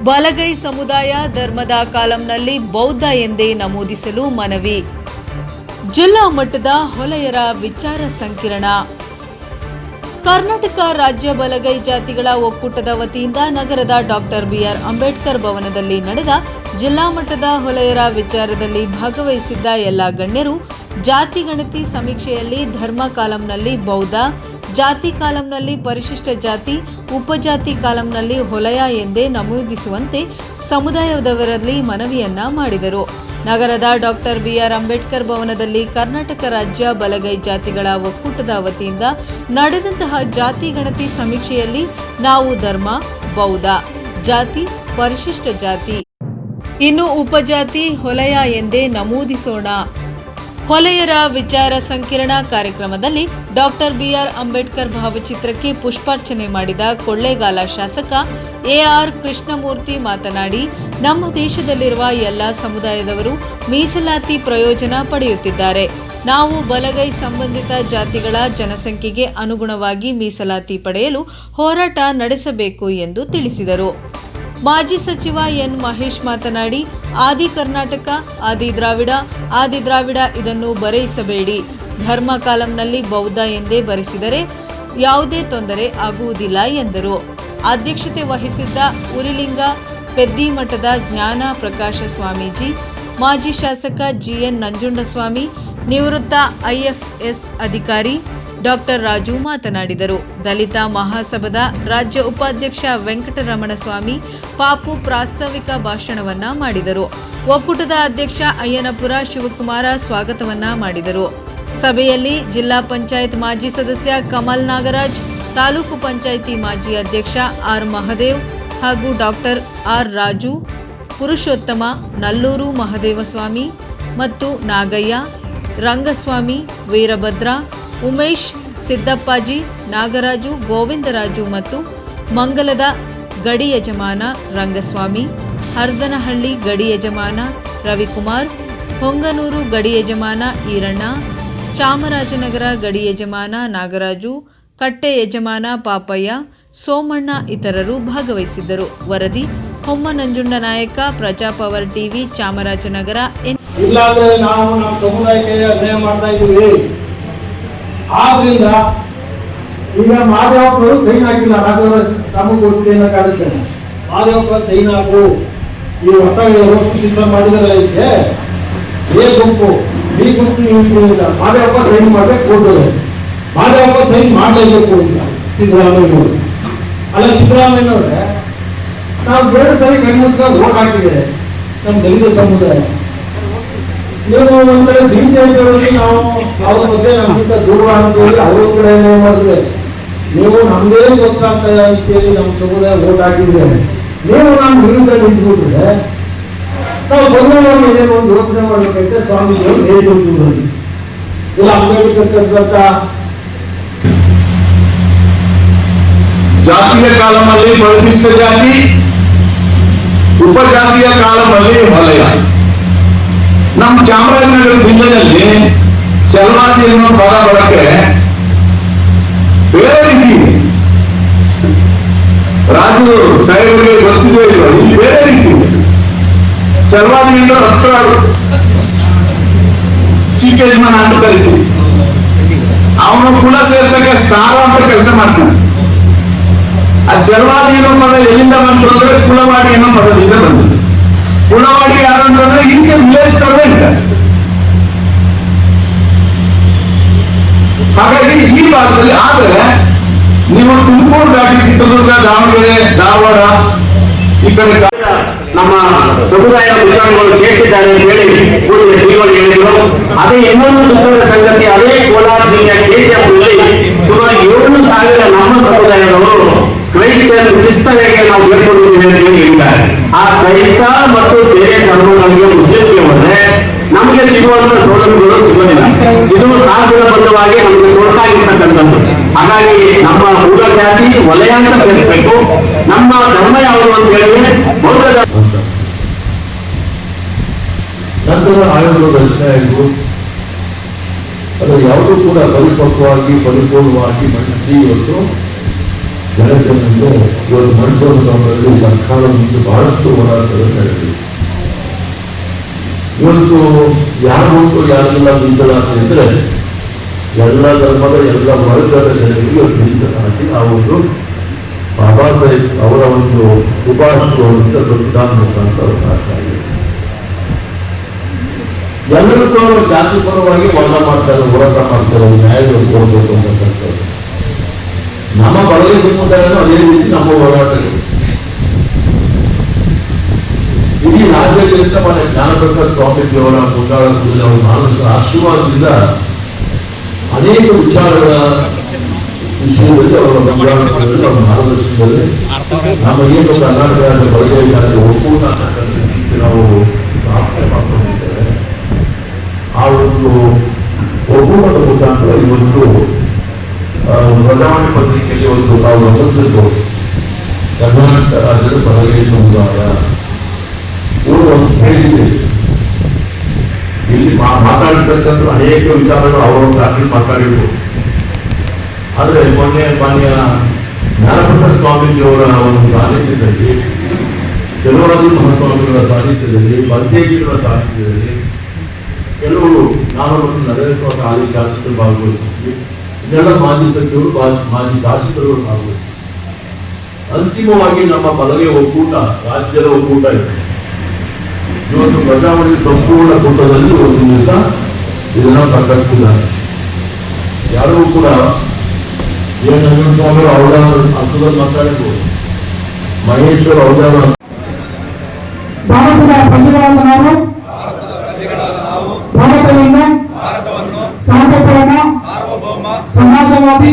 ಬಲಗೈ ಸಮುದಾಯ ಧರ್ಮದ ಕಾಲಂನಲ್ಲಿ ಬೌದ್ಧ ಎಂದೇ ನಮೂದಿಸಲು ಮನವಿ. ಜಿಲ್ಲಾ ಮಟ್ಟದ ಹೊಲೆಯರ ವಿಚಾರ ಸಂಕಿರಣ. ಕರ್ನಾಟಕ ರಾಜ್ಯ ಬಲಗೈ ಜಾತಿಗಳ ಒಕ್ಕೂಟದ ವತಿಯಿಂದ ನಗರದ ಡಾಕ್ಟರ್ ಬಿಆರ್ ಅಂಬೇಡ್ಕರ್ ಭವನದಲ್ಲಿ ನಡೆದ ಜಿಲ್ಲಾ ಮಟ್ಟದ ಹೊಲೆಯರ ವಿಚಾರದಲ್ಲಿ ಭಾಗವಹಿಸಿದ್ದ ಎಲ್ಲ ಗಣ್ಯರು ಜಾತಿ ಗಣತಿ ಸಮೀಕ್ಷೆಯಲ್ಲಿ ಧರ್ಮ ಕಾಲಂನಲ್ಲಿ ಬೌದ್ಧ, ಜಾತಿ ಕಾಲಂನಲ್ಲಿ ಪರಿಶಿಷ್ಟ ಜಾತಿ, ಉಪಜಾತಿ ಕಾಲಂನಲ್ಲಿ ಹೊಲೆಯ ಎಂದೇ ನಮೂದಿಸುವಂತೆ ಸಮುದಾಯದವರಲ್ಲಿ ಮನವಿಯನ್ನ ಮಾಡಿದರು. ನಗರದ ಡಾಕ್ಟರ್ ಬಿಆರ್ ಅಂಬೇಡ್ಕರ್ ಭವನದಲ್ಲಿ ಕರ್ನಾಟಕ ರಾಜ್ಯ ಬಲಗೈ ಜಾತಿಗಳ ಒಕ್ಕೂಟದ ವತಿಯಿಂದ ನಡೆದಂತಹ ಜಾತಿ ಗಣತಿ ಸಮೀಕ್ಷೆಯಲ್ಲಿ ನಾವು ಧರ್ಮ, ಬೌದ್ಧ, ಜಾತಿ, ಪರಿಶಿಷ್ಟ ಜಾತಿ, ಇನ್ನು ಉಪಜಾತಿ, ಹೊಲೆಯ ಎಂದೇ ನಮೂದಿಸೋಣ. ಹೊಲೆಯರ ವಿಚಾರ ಸಂಕಿರಣ ಕಾರ್ಯಕ್ರಮದಲ್ಲಿ ಡಾಕ್ಟರ್ ಬಿಆರ್ ಅಂಬೇಡ್ಕರ್ ಭಾವಚಿತ್ರಕ್ಕೆ ಪುಷ್ಪಾರ್ಚನೆ ಮಾಡಿದ ಕೊಳ್ಳೇಗಾಲ ಶಾಸಕ ಎಆರ್ ಕೃಷ್ಣಮೂರ್ತಿ ಮಾತನಾಡಿ, ನಮ್ಮ ದೇಶದಲ್ಲಿರುವ ಎಲ್ಲ ಸಮುದಾಯದವರು ಮೀಸಲಾತಿ ಪ್ರಯೋಜನ ಪಡೆಯುತ್ತಿದ್ದಾರೆ. ನಾವು ಬಲಗೈ ಸಂಬಂಧಿತ ಜಾತಿಗಳ ಜನಸಂಖ್ಯೆಗೆ ಅನುಗುಣವಾಗಿ ಮೀಸಲಾತಿ ಪಡೆಯಲು ಹೋರಾಟ ನಡೆಸಬೇಕು ಎಂದು ತಿಳಿಸಿದರು. ಮಾಜಿ ಸಚಿವ ಎನ್ ಮಹೇಶ್ ಮಾತನಾಡಿ, ಆದಿ ಕರ್ನಾಟಕ, ಆದಿ ದ್ರಾವಿಡ ಇದನ್ನು ಬರೆಯಿಸಬೇಡಿ. ಧರ್ಮ ಕಾಲಂನಲ್ಲಿ ಬೌದ್ಧ ಎಂದೇ ಬರೆಸಿದರೆ ಯಾವುದೇ ತೊಂದರೆ ಆಗುವುದಿಲ್ಲ ಎಂದರು. ಅಧ್ಯಕ್ಷತೆ ವಹಿಸಿದ್ದ ಉರಿಲಿಂಗ ಪೆದ್ದಿಮಠದ ಜ್ಞಾನ ಪ್ರಕಾಶ ಸ್ವಾಮೀಜಿ, ಮಾಜಿ ಶಾಸಕ ಜಿಎನ್ ನಂಜುಂಡಸ್ವಾಮಿ, ನಿವೃತ್ತ ಐಎಫ್ಎಸ್ ಅಧಿಕಾರಿ ಡಾಕ್ಟರ್ ರಾಜು ಮಾತನಾಡಿದರು. ದಲಿತ ಮಹಾಸಭಾದ ರಾಜ್ಯ ಉಪಾಧ್ಯಕ್ಷ ವೆಂಕಟರಮಣಸ್ವಾಮಿ ಪಾಪು ಪ್ರಾಸ್ತಾವಿಕ ಭಾಷಣವನ್ನ ಮಾಡಿದರು. ಒಕ್ಕೂಟದ ಅಧ್ಯಕ್ಷ ಅಯ್ಯನಪುರ ಶಿವಕುಮಾರ ಸ್ವಾಗತವನ್ನ ಮಾಡಿದರು. ಸಭೆಯಲ್ಲಿ ಜಿಲ್ಲಾ ಪಂಚಾಯತ್ ಮಾಜಿ ಸದಸ್ಯ ಕಮಲ್ ನಾಗರಾಜ್, ತಾಲೂಕು ಪಂಚಾಯಿತಿ ಮಾಜಿ ಅಧ್ಯಕ್ಷ ಆರ್ ಮಹದೇವ್ ಹಾಗೂ ಡಾಕ್ಟರ್ ಆರ್ ರಾಜು, ಪುರುಷೋತ್ತಮ, ನಲ್ಲೂರು ಮಹದೇವಸ್ವಾಮಿ ಮತ್ತು ನಾಗಯ್ಯ, ರಂಗಸ್ವಾಮಿ, ವೀರಭದ್ರ, ಉಮೇಶ್, ಸಿದ್ದಪ್ಪಾಜಿ, ನಾಗರಾಜು, ಗೋವಿಂದರಾಜು ಮತ್ತು ಮಂಗಲದ ಗಡಿ ಯಜಮಾನ ರಂಗಸ್ವಾಮಿ, ಹರ್ದನಹಳ್ಳಿ ಗಡಿ ಯಜಮಾನ ರವಿಕುಮಾರ್, ಹೊಂಗನೂರು ಗಡಿ ಯಜಮಾನ ಈರಣ್ಣ, ಚಾಮರಾಜನಗರ ಗಡಿ ಯಜಮಾನ ನಾಗರಾಜು, ಕಟ್ಟೆ ಯಜಮಾನ ಪಾಪಯ್ಯ, ಸೋಮಣ್ಣ ಇತರರು ಭಾಗವಹಿಸಿದ್ದರು. ವರದಿ ಹೊಮ್ಮ ನಂಜುಂಡ ನಾಯಕ, ಪ್ರಜಾಪವರ್ ಟಿವಿ, ಚಾಮರಾಜನಗರ. ಇಲ್ಲಾಂದ್ರೆ ನಾವು ನಮ್ಮ ಸಮುದಾಯಕ್ಕೆ ಅನ್ಯಾಯ ಮಾಡ್ತಾ ಇದ್ದೀವಿ. ಆದ್ರಿಂದ ಈಗ ಮಾದೇವಪ್ಪರು ಸೈನ್ ಹಾಕಿಲ್ಲ, ರಾಜ್ಯದ ಸಾಮೂಹಿಕ ಕಾಡುತ್ತೆ. ಮಾದೇವಪ್ಪ ಸೈನ್ ಹಾಕು. ಈ ಹೊಸದಾಗಿ ರೋಷ್ಟು ಸಿದ್ಧ ಮಾಡಿದಾರೆ. ಇದಕ್ಕೆ ಎ ಗುಂಪು, ಬಿ ಗುಂಪು ಮಾದೇವಪ್ಪ ಸೈನ್ ಮಾಡ್ಬೇಕು ಕೊಡ್ತಾರೆ. ಮಾದೇವಪ್ಪ ಸೈನ್ ಮಾಡಲೇಬೇಕು ಅಂತ ಸಿದ್ದರಾಮಯ್ಯನವರು. ಅಲ್ಲ, ಸಿದ್ದರಾಮಯ್ಯನವ್ರೆ, ನಾವು ಬೇರೆ ಸರಿ ಕಣ್ಮುಚ್ಚ ಓಟ್ ಹಾಕಿದ್ದೇವೆ ನಮ್ಮ ದಲಿತ ಸಮುದಾಯ. ನೀವು ಒಂದ್ ಕಡೆ ಬಿಜೆಪಿಯವರಿಗೆ ನಾವು ಅವ್ರ ಬಗ್ಗೆ ನಮ್ಗಿಂತ ದೂರ ಅಂತೇಳಿ ಅವರು ಕೂಡ ಏನೇ ಮಾಡಿದ್ರೆ, ನೀವು ನಮ್ದೇ ಪಕ್ಷ ಅಂತೇಳಿ ನಮ್ಮ ಸಮುದಾಯ ಓಟ್ ಹಾಕಿದ್ರೆ, ನೀವು ನಮ್ಮ ವಿರುದ್ಧ ನಿಂತ್ಬಿಟ್ರೆ ನಾವು ಬಂದವರು ಏನೇನು ಒಂದು ಯೋಚನೆ ಮಾಡಬೇಕಂತೆ ಸ್ವಾಮೀಜಿಯವರು ಹೇಳಿದ್ರು. ಇಲ್ಲ, ಅಂಬೇಡ್ಕರ್ ಜಾತಿಯ ಕಾಲಮಲ್ಲಿ ಪರಿಶಿಷ್ಟ ಜಾತಿ, ಉಪಜಾತಿಯ ಕಾಲಮಲ್ಲಿ ವಲಯ. ನಮ್ಮ ಚಾಮರಾಜನಗರ ಜಿಲ್ಲೆಯಲ್ಲಿ ಚಲವಾದಿ ಅನ್ನೋ ಪದ ಬಳಕೆ ಬೇರೆ ರೀತಿ. ರಾಜು ಸಾಹೇಬರಿಗೆ ಗೊತ್ತಿದೆ, ಇಲ್ಲಿ ಬೇರೆ ರೀತಿ. ಚಲವಾದಿ ಅಂದ್ರೆ ಹತ್ರ ಚೀಫ್ ಯಜಮಾನ ಅಂತ ಕರಿತೀವಿ. ಅವನು ಕುಲ ಸೇರ್ಸಕ್ಕೆ ಸಾಲ ಅಂತ ಕೆಲಸ ಮಾಡ್ತಾನೆ. ಆ ಚಲವಾದಿ ಅನ್ನೋ ಪದ ಎಲ್ಲಿಂದ ಬಂತು ಅಂದ್ರೆ ಕುಲವಾಡಿ ಅನ್ನೋ ಪದದಿಂದ ಬಂದಿದೆ. ಕುಲವಾಡಿ ಯಾರಂತಂದ್ರೆ ಇಟ್ಸ್ ಎ ವಿಲೇಜ್ ಸರ್ವೆಂಟ್. ಹಾಗಾಗಿ ಈ ಭಾಗದಲ್ಲಿ ಆದರೆ ನೀವು ತುಮಕೂರು ದಾಟಿ ಚಿತ್ರದುರ್ಗ, ದಾವಣಗೆರೆ, ಧಾರವಾಡ ಈ ಕಡೆ ನಮ್ಮ ಸಮುದಾಯದ ಮುಖಂಡಗಳು ಸೇರಿಸಿದ್ದಾರೆ ಅಂತ ಹೇಳಿ ಕೂಡಲೇ ಶ್ರೀಗಳು ಹೇಳಿದ್ರು. ಅದೇ ಇನ್ನೊಂದು ದುಃಖದ ಸಂಗತಿ, ಅದೇ ಕೋಲಾರ ಜಿಲ್ಲೆಯ ಕೆಜಿಎಫ್ನಲ್ಲಿ ಸುಮಾರು 7,000 ನಮ್ಮ ಸಮುದಾಯದವರು ಕ್ರೈಸ್ತರಿಗೆ ನಾವು ಸೇರ್ಕೊಂಡಿದ್ದೀವಿ ಅಂತ ಹೇಳಿ ಹೇಳಿದ್ದಾರೆ. ಆ ಕ್ರೈಸ್ತ ಮತ್ತು ಬೇರೆ ಧರ್ಮಗಳಿಗೆ ಮುಸ್ಲಿಂಗೆ ಹೋದ್ರೆ ನಮಗೆ ಸಿಗುವಂತ ಸೌಲಭ್ಯಗಳು ಸಿಗೋದಿಲ್ಲ. ಇದು ಶಾಸನಬದ್ಧವಾಗಿ ನಮಗೆ ಕೊಡ್ತಾಗಿರ್ತಕ್ಕಂಥದ್ದು. ಹಾಗಾಗಿ ನಮ್ಮ ಊರ ಜಾತಿ ವಲಯ ಅಂತ ಸೇರಿಸಬೇಕು. ನಮ್ಮ ಧರ್ಮ ಯಾವುದು ಅಂತ ಹೇಳಿದ್ರೆ ಬೌದ್ಧ ನಂತರ ಆಯೋಗದ ಅಧಿಕಾರಿಗಳು ಅದು ಯಾವುದೂ ಕೂಡ ಪರಿಪಕ್ವವಾಗಿ ಪರಿಪೂರ್ಣವಾಗಿ ಮಂಡಿಸಿ ಇವತ್ತು ಜನತೆಯನ್ನು ಇವತ್ತು ಮಂಡಿಸುವಂತವರಲ್ಲಿ ಸರ್ಕಾರ ಮುಂದೆ ಬಹಳಷ್ಟು ಹೋರಾಟಗಳು ನಡೆದಿದೆ. ಇವತ್ತು ಯಾರು ಉಂಟು ಯಾರಿಲ್ಲ ಮೀಸಲಾತಿ ಇದ್ರೆ ಎಲ್ಲ ಧರ್ಮದ ಎಲ್ಲ ವರ್ಗದ ಜನರಿಗೆ ಮೀಸಲಾತಿ ಆ ಒಂದು ಬಾಬಾ ಸಾಹೇಬ್ ಅವರ ಒಂದು ಉಪಾಸಿಸುವಂತ ಸಂವಿಧಾನ ಮುಖಾಂತರ ಅವಕಾಶ ಆಗಿದೆ. ಎಲ್ಲರೂ ಸಹ ಜಾತಿ ಪರವಾಗಿ ವಾದ ಮಾಡ್ತಾರೆ, ಹೋರಾಟ ಮಾಡ್ತಾರೆ, ನ್ಯಾಯ ಕೊಡಬೇಕು ಅಂತಕ್ಕಂಥದ್ದು. ನಮ್ಮ ಬಳಗ ಸಮುದಾಯನೂ ಅದೇ ರೀತಿ ನಮ್ಮ ಹೋರಾಟಗಳು. ಇಡೀ ರಾಜ್ಯಾದ್ಯಂತ ಮನೆ ಜ್ಞಾನಪ್ರಕಾಶ ಸ್ವಾಮೀಜಿಯವರ ಮುಂದಾಳ ಅವರ ಮಾನಸಿಕ ಆಶೀರ್ವಾದದಿಂದ ಅನೇಕ ವಿಚಾರಗಳ ವಿಷಯದಲ್ಲಿ ಅವರ ಮುಂದಾಳತ್ವದಲ್ಲಿ ಅವರ ಮಾರ್ಗದರ್ಶನದಲ್ಲಿ ನಮ್ಮ ಏನು ಕರ್ನಾಟಕ ರಾಜ್ಯ ಬಳಗ ಇಲಾಖೆ ಒಕ್ಕೂಟ ನಾವು ಸ್ಥಾಪನೆ ಮಾಡಿಕೊಂಡಿದ್ದೇವೆ. ಆ ಒಂದು ಒಕ್ಕೂಟದ ಮುಖಾಂತರ ಇವತ್ತು ಬದಲಾವಣೆ ಪತ್ರಿಕೆಯಲ್ಲಿ ಒಂದು ತಾವು ಗಮನಿಸಿರ್ಬೋದು, ಕರ್ನಾಟಕ ರಾಜ್ಯದ ಬಳಗ ಸಮುದಾಯ ಇವರು ಒಂದು ಹೇಳಿದೆ. ಇಲ್ಲಿ ಮಾತಾಡಿರ್ತಕ್ಕಂಥ ಅನೇಕ ವಿಚಾರಗಳು ಅವರು ದಾಖಲೆ ಮಾತಾಡಿರ್ಬೋದು. ಆದರೆ ಮೊನ್ನೆ ಮಾನ್ಯ ಜ್ಞಾನಪ್ರಕಾಶ ಸ್ವಾಮೀಜಿಯವರ ಒಂದು ಸಾನ್ನಿಧ್ಯದಲ್ಲಿ, ಕೆಲವಾದಿ ಮಹಾಸ್ವಾಮಿಗಳ ಸಾನ್ನಿಧ್ಯದಲ್ಲಿ, ಬಂದೇಜಿಗಳ ಸಾನ್ನಿಧ್ಯದಲ್ಲಿ ಕೆಲವರು ನಾನು ಮತ್ತು ನರೇಂದ್ರ ಸ್ವಾಮಿ ಹಾಲಿ ಶಾಸಕರು ಭಾಗವಹಿಸಿದ್ವಿ. ಇದೆಲ್ಲ ಮಾಜಿ ಸಚಿವರು, ಮಾಜಿ ಶಾಸಕರು ಭಾಗವಹಿಸಿದ್ವಿ. ಅಂತಿಮವಾಗಿ ನಮ್ಮ ಬಲಗೆ ಒಕ್ಕೂಟ, ರಾಜ್ಯದ ಒಕ್ಕೂಟ ಇದೆ. ಇವತ್ತು ಪ್ರಜಾವಾಣಿ ಸಂಪೂರ್ಣ ಕೂಟದಲ್ಲಿ ಒಂದು ದಿವಸ ಇದನ್ನ ಪ್ರಕಟಿಸಿದ್ದಾರೆ. ಯಾರೂ ಕೂಡ ಏನು ನರೇಂದ್ರ ಸ್ವಾಮಿ ಅವರ ಅರ್ಥದಲ್ಲಿ ಮಾತಾಡಿರ್ಬೋದು, ಮಹೇಶ್ವರ್ ಅವರ ಭಾರತದ ಪ್ರಜೆಗಳಾದ ನಾವು ಭಾರತವನ್ನು ಸಾರ್ವಭೌಮ ಸಮಾಜವಾದಿ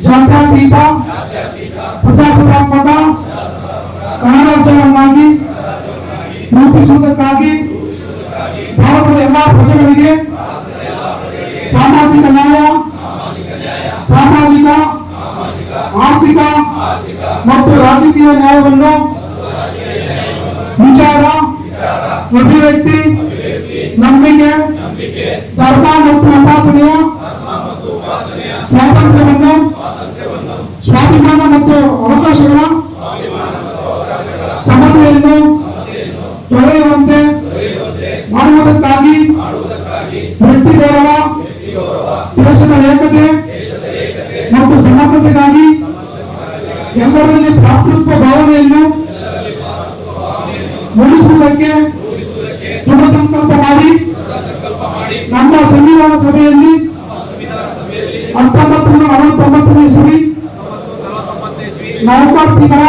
ಜಾತ್ಯತೀತ ಪ್ರಜಾಸತ್ತಾತ್ಮಕ ಗಣರಾಜ್ಯವನ್ನಾಗಿ ರೂಪಿಸುವುದಕ್ಕಾಗಿ ಭಾರತದ ಎಲ್ಲಾ ಪ್ರಜೆಗಳಿಗೆ ಸಾಮಾಜಿಕ ನ್ಯಾಯ, ಸಾಮಾಜಿಕ, ಆರ್ಥಿಕ ಮತ್ತು ರಾಜಕೀಯ ನ್ಯಾಯವನ್ನು ವಿಚಾರ, ಅಭಿವ್ಯಕ್ತಿ, ನಂಬಿಕೆ, ಧರ್ಮ ಮತ್ತು ಉಪಾಸನೆಯ ಸ್ವಾತಂತ್ರ್ಯವನ್ನು, ಸ್ವಾಭಿಮಾನ ಮತ್ತು ಅವಕಾಶಗಳ ಸಮತೆಯನ್ನು ದೊರೆಯುವಂತೆ ಮಾಡುವುದಕ್ಕಾಗಿ ವ್ಯಕ್ತಿ ಗೌರವ, ದೇಶದ ಏಕತೆ ಮತ್ತು ಸಮಗ್ರತೆಗಾಗಿ ಎಲ್ಲರಲ್ಲಿ ಭ್ರಾತೃತ್ವ ಭಾವನೆಯನ್ನು ಮೂಡಿಸುವುದಕ್ಕೆ ದೃಢ ಸಂಕಲ್ಪ ಮಾಡಿ ನಮ್ಮ ಸಂವಿಧಾನ ಸಭೆಯಲ್ಲಿ 1949ನೇ ಇಸವಿ ನವೆಂಬರ್ ತಿಂಗಳ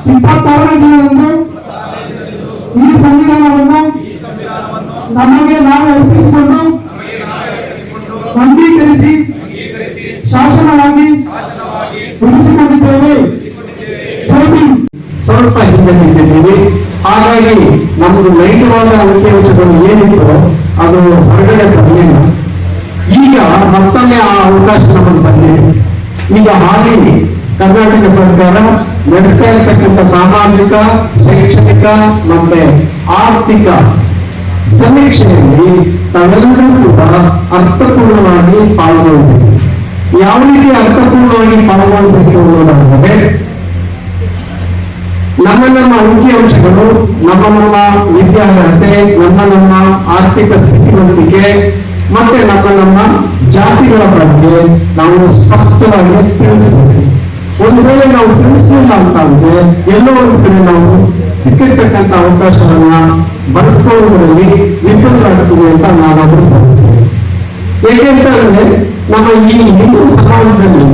26ನೇ ದಿನದಂದು ಈ ಸಂವಿಧಾನವನ್ನು ನಮಗೆ ನಾವು ಅರ್ಪಿಸಿಕೊಂಡು ಅಂಗೀಕರಿಸಿ ಶಾಸನವಾಗಿ ರೂಪಿಸಿಕೊಂಡಿದ್ದೇವೆ. ಸ್ವಲ್ಪ ಹಿಂದೆ ನಿಂತಿದ್ದೀವಿ. ಹಾಗಾಗಿ ನಮ್ಮದು ನೈಜವಾದ ಅಂಕಿಅಂಶಗಳು ಏನಿತ್ತು ಅದು ಹೊರಗಡೆ ಬರಲಿಲ್ಲ. ಈಗ ಮತ್ತೊಮ್ಮೆ ಆ ಅವಕಾಶ ನಮಗೆ ಬಂದಿದೆ. ಈಗ ಹಾಲಿ ಕರ್ನಾಟಕ ಸರ್ಕಾರ ನಡೆಸ್ತಾ ಇರತಕ್ಕಂಥ ಸಾಮಾಜಿಕ, ಶೈಕ್ಷಣಿಕ ಮತ್ತೆ ಆರ್ಥಿಕ ಸಮೀಕ್ಷೆಯಲ್ಲಿ ತಾವೆಲ್ಲರೂ ಕೂಡ ಅರ್ಥಪೂರ್ಣವಾಗಿ ಪಾಲ್ಗೊಳ್ಳಬೇಕು. ಯಾವ ರೀತಿ ಅರ್ಥಪೂರ್ಣವಾಗಿ ಪಾಲ್ಗೊಳ್ಳಬೇಕು ಅನ್ನೋದಾದರೆ ನಮ್ಮ ಅಂಕಿಅಂಶಗಳು, ನಮ್ಮ ವಿದ್ಯಾರ್ಹತೆ, ನಮ್ಮ ಆರ್ಥಿಕ ಸ್ಥಿತಿವಂತಿಕೆ ಮತ್ತೆ ನಮ್ಮ ಜಾತಿಗಳ ಬಗ್ಗೆ ನಾವು ಸ್ಪಷ್ಟವಾಗಿ ತಿಳಿಸಬೇಕು. ಒಂದು ವೇಳೆ ನಾವು ತಿಳಿಸಲಿಲ್ಲ ಅಂತ ಅಂದ್ರೆ ಎಲ್ಲೋ ಒಂದು ಕಡೆ ನಾವು ಸಿಕ್ಕಿರ್ತಕ್ಕಂಥ ಅವಕಾಶವನ್ನ ಬಳಸ್ಕೊಳ್ಳೋದ್ರಲ್ಲಿ ವಿಫಲರಾಗ್ತದೆ ಅಂತ ನಾನಾದ್ರೂ ಭಾವಿಸ್ತೇನೆ. ಏಕೆಂತಂದ್ರೆ ನಮ್ಮ ಈ ಹಿಂದೂ ಸಮಾಜದಲ್ಲಿ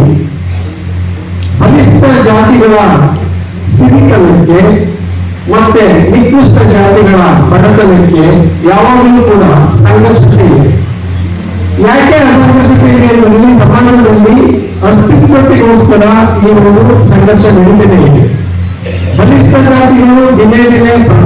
ಬಲಿಷ್ಠ ಜಾತಿಗಳ ಸಿರಿತನಕ್ಕೆ ಮತ್ತೆ ನಿಕೃಷ್ಟ ಜಾತಿಗಳ ಬಡತನಕ್ಕೆ ಯಾವಾಗಲೂ ಕೂಡ ಸಂಘರ್ಷತೆ ಇದೆ. ಯಾಕೆ ಸಂಘರ್ಷತೆ ಇದೆ ಅಂದರೆ ಸಮಾಜದಲ್ಲಿ ಅಸ್ತಿತ್ವತೆಗೋಸ್ಕರ ಈ ಒಂದು ಸಂಘರ್ಷ ನಡೀತಾನೆ ಇದೆ. ಬಲಿಷ್ಠ ಜಾತಿಗಳು ದಿನೇ ದಿನೇ